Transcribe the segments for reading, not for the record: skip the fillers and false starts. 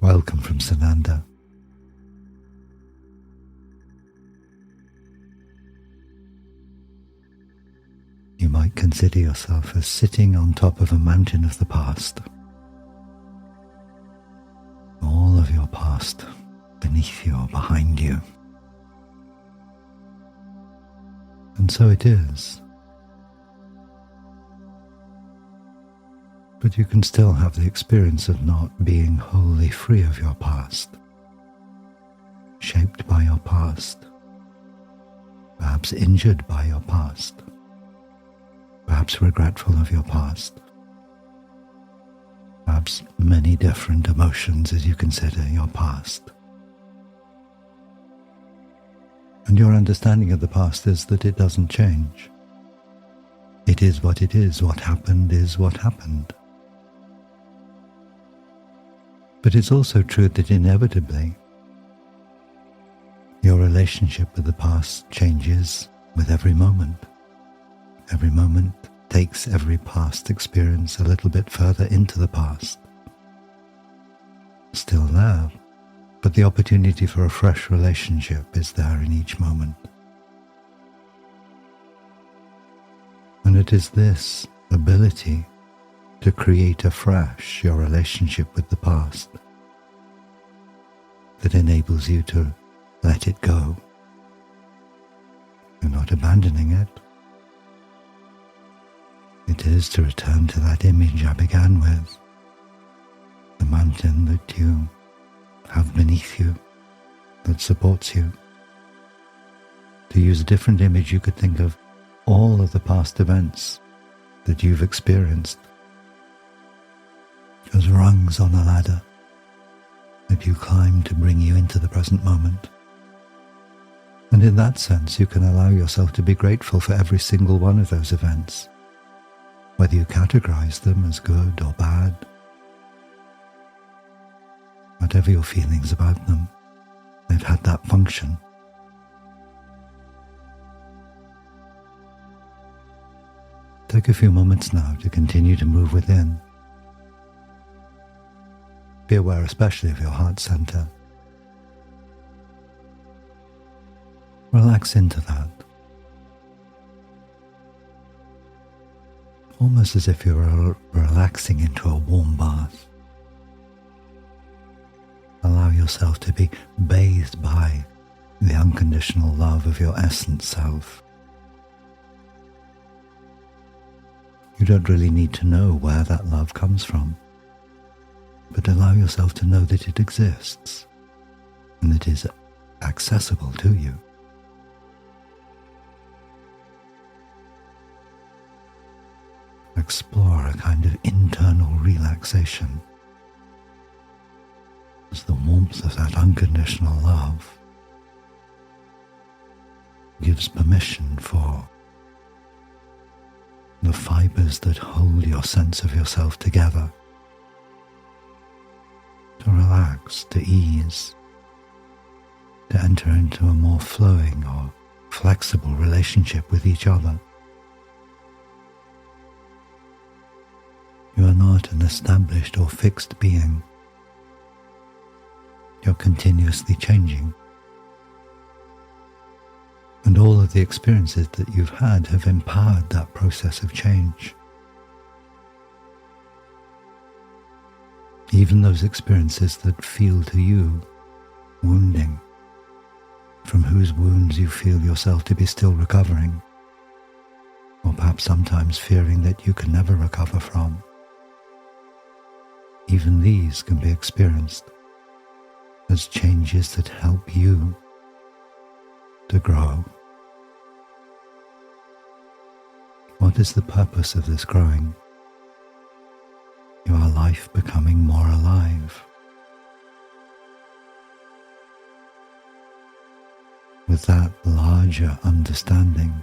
Welcome from Sananda. You might consider yourself as sitting on top of a mountain of the past. All of your past beneath you or behind you. And so it is. But you can still have the experience of not being wholly free of your past, shaped by your past, perhaps injured by your past, perhaps regretful of your past, perhaps many different emotions as you consider your past. And your understanding of the past is that it doesn't change. It is what it is. What happened is what happened. But it's also true that inevitably your relationship with the past changes with every moment. Every moment takes every past experience a little bit further into the past. Still there, but the opportunity for a fresh relationship is there in each moment. And it is this ability to create afresh your relationship with the past that enables you to let it go. You're not abandoning it. It is to return to that image I began with, the mountain that you have beneath you, that supports you. To use a different image, you could think of all of the past events that you've experienced as rungs on a ladder that you climb to bring you into the present moment. And in that sense, you can allow yourself to be grateful for every single one of those events, whether you categorize them as good or bad. Whatever your feelings about them, they've had that function. Take a few moments now to continue to move within. Be aware especially of your heart center. Relax into that. Almost as if you're relaxing into a warm bath. Allow yourself to be bathed by the unconditional love of your essence self. You don't really need to know where that love comes from, but allow yourself to know that it exists and that it is accessible to you. Explore a kind of internal relaxation as the warmth of that unconditional love gives permission for the fibers that hold your sense of yourself together to relax, to ease, to enter into a more flowing or flexible relationship with each other. You are not an established or fixed being. You're continuously changing. And all of the experiences that you've had have empowered that process of change. Even those experiences that feel to you wounding, from whose wounds you feel yourself to be still recovering, or perhaps sometimes fearing that you can never recover from. Even these can be experienced as changes that help you to grow. What is the purpose of this growing? Your life becoming more alive. With that larger understanding,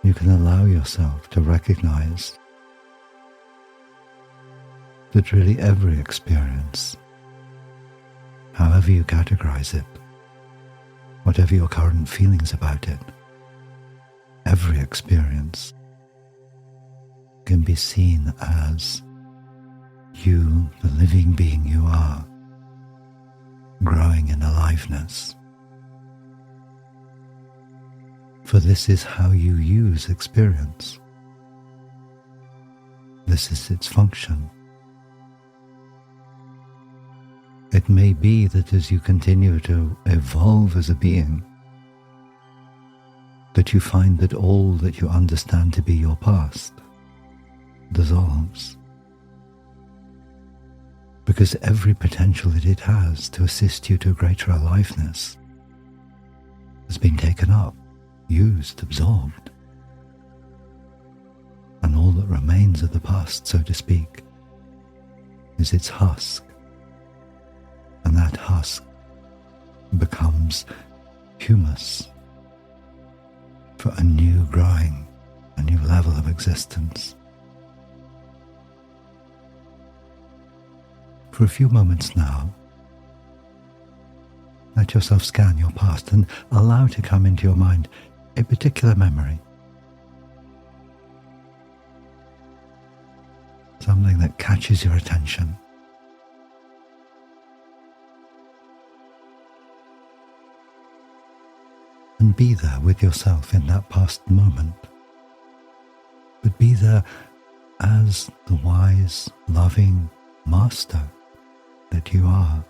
you can allow yourself to recognize that really every experience, however you categorize it, whatever your current feelings about it, every experience can be seen as You, the living being you are, growing in aliveness. For this is how you use experience. This is its function. It may be that as you continue to evolve as a being, that you find that all that you understand to be your past dissolves, because every potential that it has to assist you to greater aliveness has been taken up, used, absorbed, and all that remains of the past, so to speak, is its husk, and that husk becomes humus for a new growing, a new level of existence. For a few moments now, let yourself scan your past and allow to come into your mind a particular memory, something that catches your attention. And be there with yourself in that past moment, but be there as the wise, loving master that you are.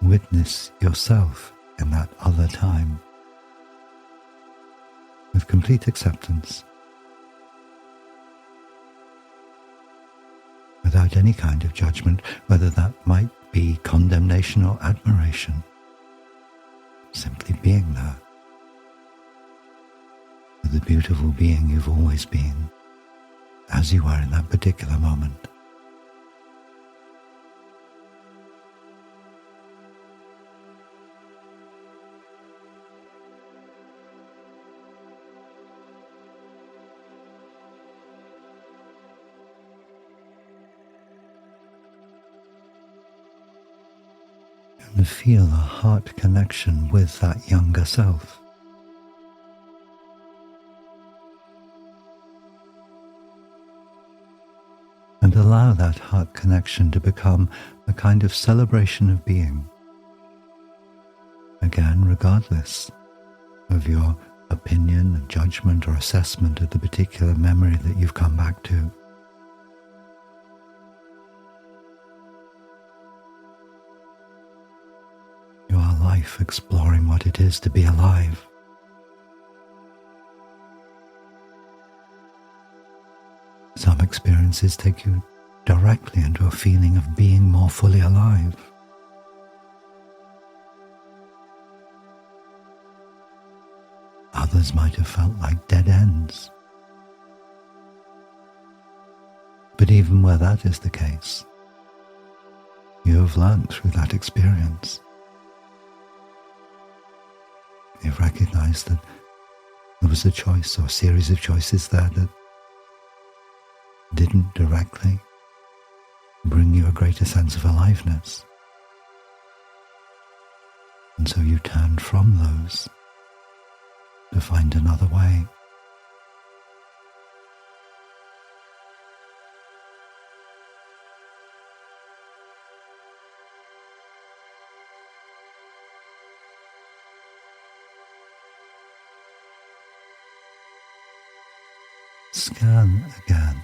Witness yourself in that other time with complete acceptance, without any kind of judgment, whether that might be condemnation or admiration, simply being there with the beautiful being you've always been, as you are in that particular moment. And feel a heart connection with that younger self. And allow that heart connection to become a kind of celebration of being. Again, regardless of your opinion, judgment, or assessment of the particular memory that you've come back to. You are life exploring what it is to be alive. Some experiences take you directly into a feeling of being more fully alive. Others might have felt like dead ends. But even where that is the case, you have learned through that experience. You've recognized that there was a choice or a series of choices there that didn't directly bring you a greater sense of aliveness. And so you turned from those to find another way. Scan again.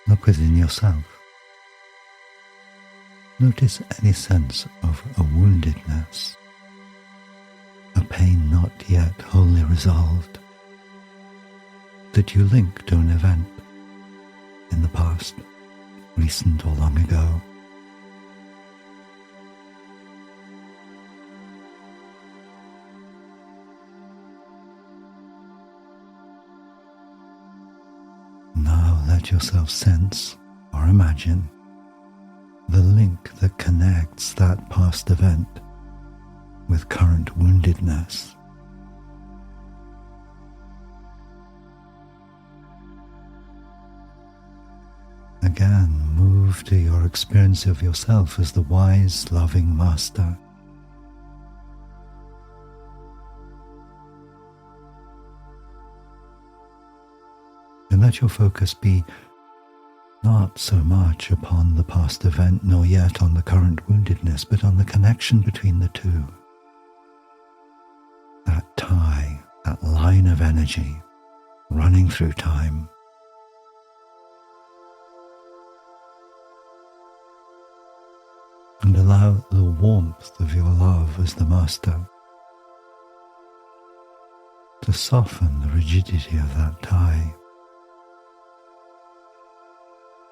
Look within yourself. Notice any sense of a woundedness, a pain not yet wholly resolved, that you link to an event in the past, recent or long ago. Now let yourself sense or imagine the link that connects that past event with current woundedness. Again, move to your experience of yourself as the wise, loving master. let your focus be not so much upon the past event, nor yet on the current woundedness, but on the connection between the two. That tie, that line of energy running through time. And allow the warmth of your love as the master to soften the rigidity of that tie.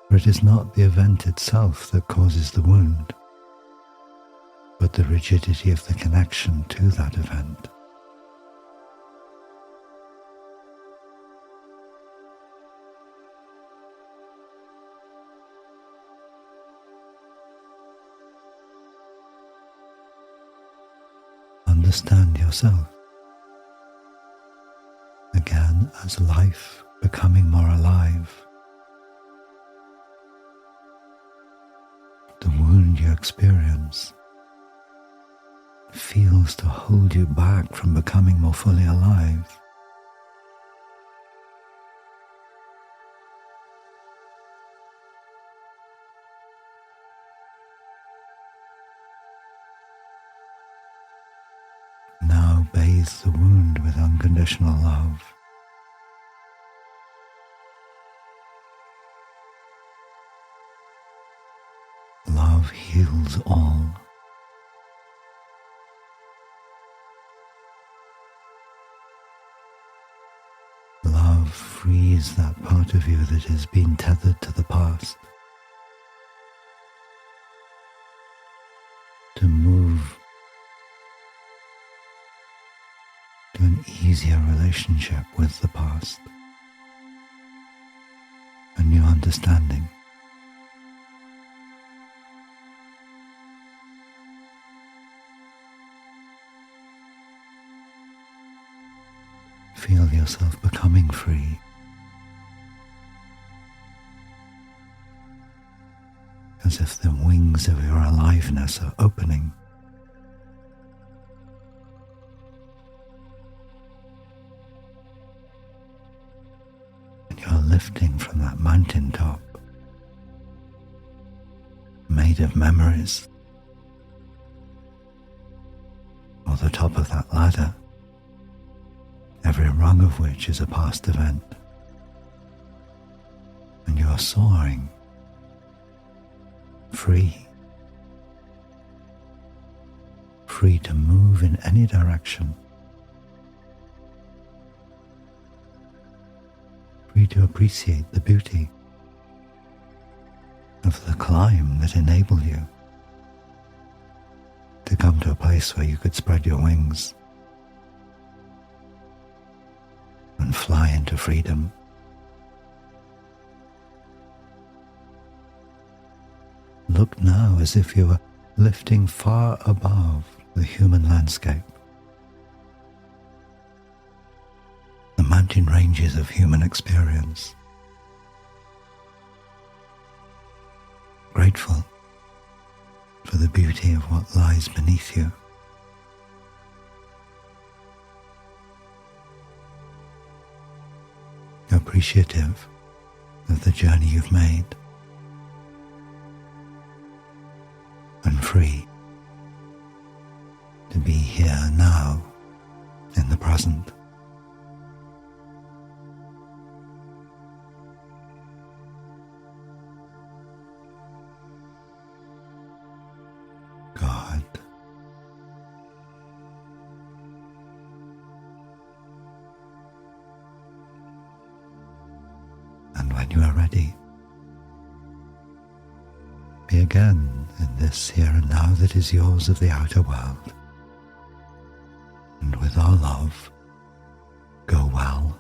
For it is not the event itself that causes the wound, but the rigidity of the connection to that event. Understand yourself again as life becoming more alive. The wound you experience feels to hold you back from becoming more fully alive. Now bathe the wound with unconditional love. Love heals all. Love frees that part of you that has been tethered to the past to move to an easier relationship with the past, a new understanding. Feel yourself becoming free. As if the wings of your aliveness are opening. And you're lifting from that mountaintop, made of memories, or the top of that ladder, every rung of which is a past event. And you are soaring, free to move in any direction, free to appreciate the beauty of the climb that enabled you to come to a place where you could spread your wings and fly into freedom. Look now as if you were lifting far above the human landscape, the mountain ranges of human experience. Grateful for the beauty of what lies beneath you. Appreciative of the journey you've made, and free to be here now in the present. God. And when you are ready, be again in this here and now that is yours of the outer world. And with our love, go well.